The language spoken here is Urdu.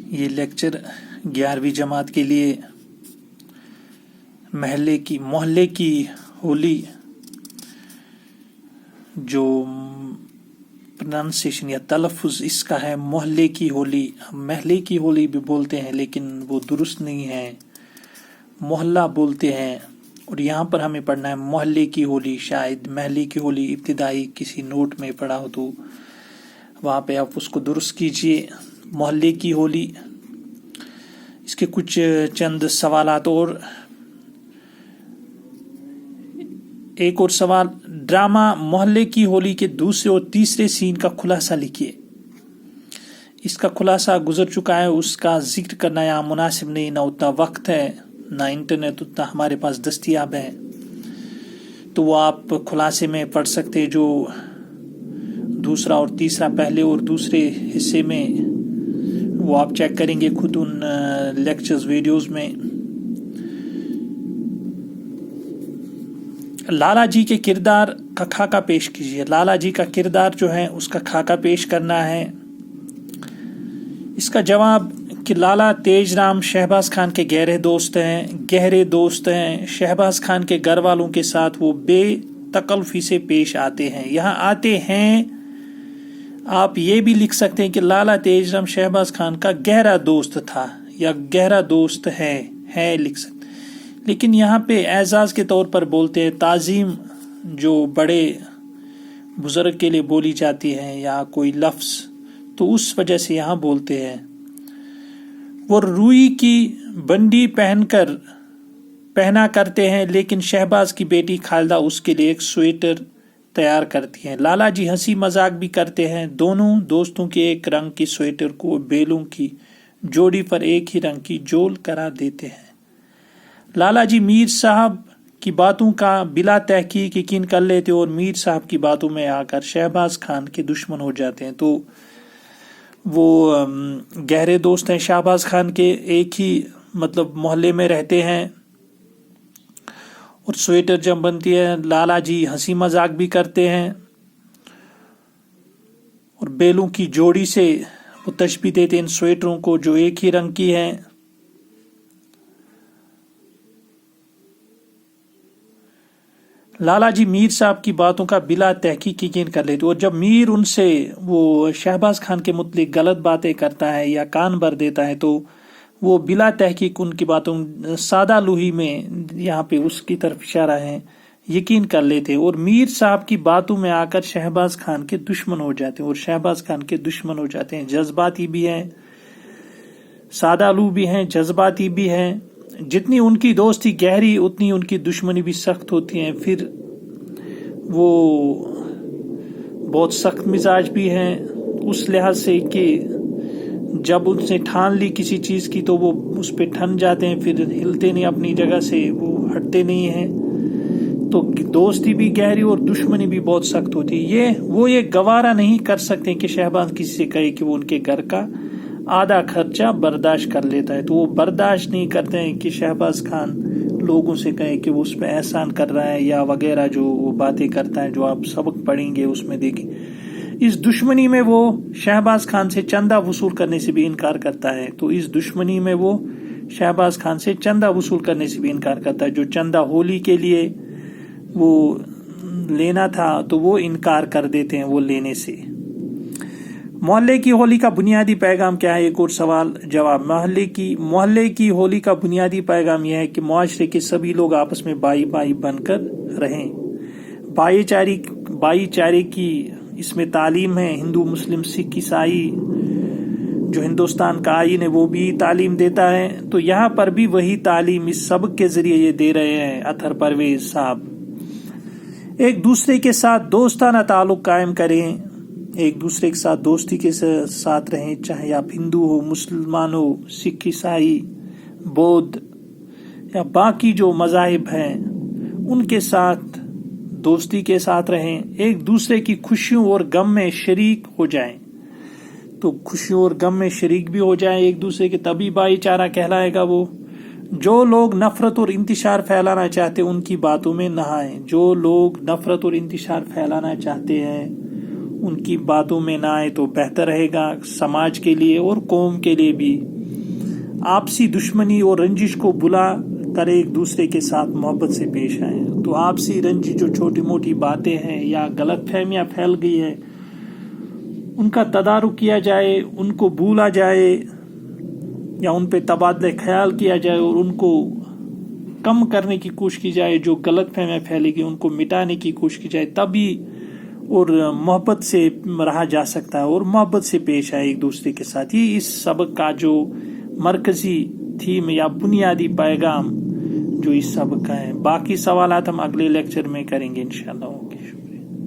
یہ لیکچر 11ویں جماعت کے لیے محلے کی ہولی جو پروننسیشن یا تلفظ اس کا ہے محلے کی ہولی. ہم محلے کی ہولی بھی بولتے ہیں لیکن وہ درست نہیں ہے, محلہ بولتے ہیں. اور یہاں پر ہمیں پڑھنا ہے محلے کی ہولی. شاید محلے کی ہولی ابتدائی کسی نوٹ میں پڑھا ہو تو وہاں پہ آپ اس کو درست کیجئے. محلے کی ہولی, اس کے کچھ چند سوالات. اور ایک اور سوال, ڈرامہ محلے کی ہولی کے دوسرے اور تیسرے سین کا خلاصہ لکھیے. اس کا خلاصہ گزر چکا ہے, اس کا ذکر کرنا یہاں مناسب نہیں, نہ اتنا وقت ہے نہ انٹرنیٹ اتنا ہمارے پاس دستیاب ہے, تو وہ آپ خلاصے میں پڑھ سکتے جو دوسرا اور تیسرا پہلے اور دوسرے حصے میں, وہ آپ چیک کریں گے خود ان لیکچرز ویڈیوز میں. لالا جی کے کردار کا خاکہ پیش کیجیے. لالا جی کا کردار جو ہے اس کا خاکہ پیش کرنا ہے. اس کا جواب کہ لالا تیج رام شہباز خان کے گہرے دوست ہیں. شہباز خان کے گھر والوں کے ساتھ وہ بے تکلفی سے پیش آتے ہیں. یہاں آتے ہیں آپ یہ بھی لکھ سکتے ہیں کہ لالا تیج رام شہباز خان کا گہرا دوست تھا یا گہرا دوست ہے لکھ سکتے. لیکن یہاں پہ اعزاز کے طور پر بولتے ہیں, تعظیم جو بڑے بزرگ کے لیے بولی جاتی ہے یا کوئی لفظ, تو اس وجہ سے یہاں بولتے ہیں. وہ روئی کی بنڈی پہنا کرتے ہیں, لیکن شہباز کی بیٹی خالدہ اس کے لیے ایک سویٹر تیار کرتی ہیں. لالا جی ہنسی مذاق بھی کرتے ہیں. دونوں دوستوں کے ایک رنگ کی سویٹر کو بیلوں کی جوڑی پر ایک ہی رنگ کی جول کرا دیتے ہیں. لالا جی میر صاحب کی باتوں کا بلا تحقیق یقین کر لیتے اور میر صاحب کی باتوں میں آ کر شہباز خان کے دشمن ہو جاتے ہیں. تو وہ گہرے دوست ہیں شہباز خان کے, ایک ہی محلے میں رہتے ہیں. اور سویٹر جب بنتی ہے لالا جی ہنسی مذاق بھی کرتے ہیں اور بیلوں کی جوڑی سے وہ تشبیہ دیتے ہیں ان سویٹروں کو جو ایک ہی رنگ کی ہیں. لالا جی میر صاحب کی باتوں کا بلا تحقیق یقین کر لیتے, اور جب میر ان سے وہ شہباز خان کے متعلق غلط باتیں کرتا ہے یا کان بھر دیتا ہے, تو وہ بلا تحقیق ان کی باتوں سادہ لوہی میں یہاں پہ اس کی طرف اشارہ ہے یقین کر لیتے اور میر صاحب کی باتوں میں آ کر شہباز خان کے دشمن ہو جاتے ہیں. اور شہباز خان کے دشمن ہو جاتے ہیں, جذباتی بھی ہیں, سادہ لوح بھی ہیں, جذباتی بھی ہیں. جتنی ان کی دوستی گہری اتنی ان کی دشمنی بھی سخت ہوتی ہیں. پھر وہ بہت سخت مزاج بھی ہیں اس لحاظ سے کہ جب ان سے ٹھان لی کسی چیز کی تو وہ اس پہ ٹھن جاتے ہیں, پھر ہلتے نہیں اپنی جگہ سے, وہ ہٹتے نہیں ہیں. تو دوستی بھی گہری اور دشمنی بھی بہت سخت ہوتی ہے. وہ یہ گوارا نہیں کر سکتے کہ شہباز کسی سے کہے کہ وہ ان کے گھر کا آدھا خرچہ برداشت کر لیتا ہے. تو وہ برداشت نہیں کرتے ہیں کہ شہباز خان لوگوں سے کہے کہ وہ اس پہ احسان کر رہا ہے یا وغیرہ جو وہ باتیں کرتا ہے, جو آپ سبق پڑھیں گے اس میں دیکھیں. اس دشمنی میں وہ شہباز خان سے چندہ وصول کرنے سے بھی انکار کرتا ہے. تو اس دشمنی میں وہ شہباز خان سے چندہ وصول کرنے سے بھی انکار کرتا ہے. جو چندہ ہولی کے لیے وہ لینا تھا تو وہ انکار کر دیتے ہیں وہ لینے سے. محلے کی ہولی کا بنیادی پیغام کیا ہے؟ ایک اور سوال جواب. محلے کی ہولی کا بنیادی پیغام یہ ہے کہ معاشرے کے سبھی لوگ آپس میں بھائی بھائی بن کر رہیں. بھائی چارے کی اس میں تعلیم ہے. ہندو مسلم سکھ عیسائی جو ہندوستان کا آئین ہے وہ بھی تعلیم دیتا ہے. تو یہاں پر بھی وہی تعلیم اس سبق کے ذریعے یہ دے رہے ہیں اطہر پرویز صاحب. ایک دوسرے کے ساتھ دوستانہ تعلق قائم کریں, ایک دوسرے کے ساتھ دوستی کے ساتھ رہیں, چاہے آپ ہندو ہو, مسلمان ہو, سکھ عیسائی بودھ یا باقی جو مذاہب ہیں ان کے ساتھ دوستی کے ساتھ رہیں. ایک دوسرے کی خوشیوں اور غم میں شریک ہو جائیں. تو خوشیوں اور غم میں شریک بھی ہو جائیں ایک دوسرے کے, تبھی بھائی چارہ کہلائے گا. وہ جو لوگ نفرت اور انتشار پھیلانا چاہتے ہیں ان کی باتوں میں نہ آئیں. جو لوگ نفرت اور انتشار پھیلانا چاہتے ہیں ان کی باتوں میں نہ آئے تو بہتر رہے گا سماج کے لیے اور قوم کے لیے بھی. آپسی دشمنی اور رنجش کو بلا کر ایک دوسرے کے ساتھ محبت سے پیش آئیں. تو آپسی رنجش جو چھوٹی موٹی باتیں ہیں یا غلط فہمیاں پھیل گئی ہے ان کا تدارک کیا جائے، ان کو بھولا جائے یا ان پہ تبادلہ خیال کیا جائے اور ان کو کم کرنے کی کوشش کی جائے. جو غلط فہمیاں پھیلے گی ان کو مٹانے کی کوشش کی جائے، تبھی اور محبت سے رہا جا سکتا ہے اور محبت سے پیش آئے ایک دوسرے کے ساتھ. یہ اس سبق کا جو مرکزی تھیم یا بنیادی پیغام جو اس سبق کا ہے. باقی سوالات ہم اگلے لیکچر میں کریں گے انشاءاللہ.